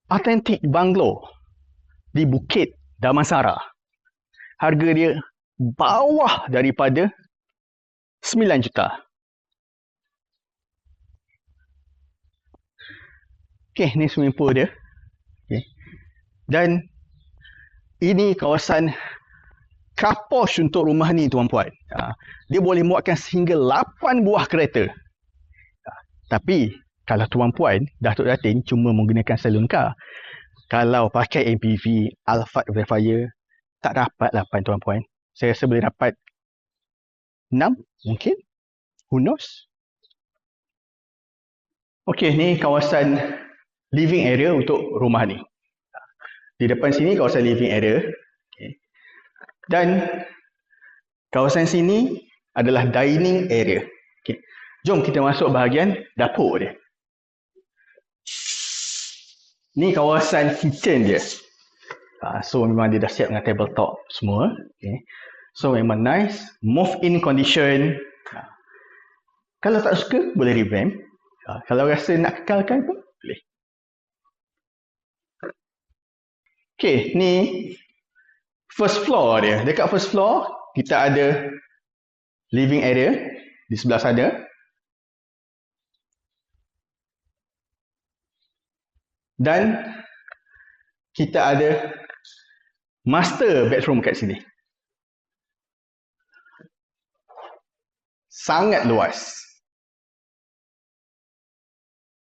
Authentic bungalow di Bukit Damansara. Harga dia bawah daripada 9 juta. Okey, ni swimming pool dia. Okay. Dan ini kawasan car porch untuk rumah ni, tuan-puan. Dia boleh muatkan sehingga 8 buah kereta. Tapi kalau tuan-puan, Datuk Datin cuma menggunakan saloon car. Kalau pakai MPV, Alphard Zephyr, tak dapat 8, tuan-puan. Saya rasa boleh dapat 6 mungkin. Who knows? Okey, ni kawasan living area untuk rumah ni. Di depan sini kawasan living area. Okay. Dan kawasan sini adalah dining area. Okay. Jom kita masuk bahagian dapur dia. Ni kawasan kitchen dia. So memang dia dah siap dengan table top semua. Okay. So memang nice. Move-in condition. Kalau tak suka, boleh revamp. Kalau rasa nak kekalkan pun, boleh. Okay, ni first floor dia. Dekat first floor, kita ada living area di sebelah sana. Dan kita ada master bedroom kat sini. Sangat luas.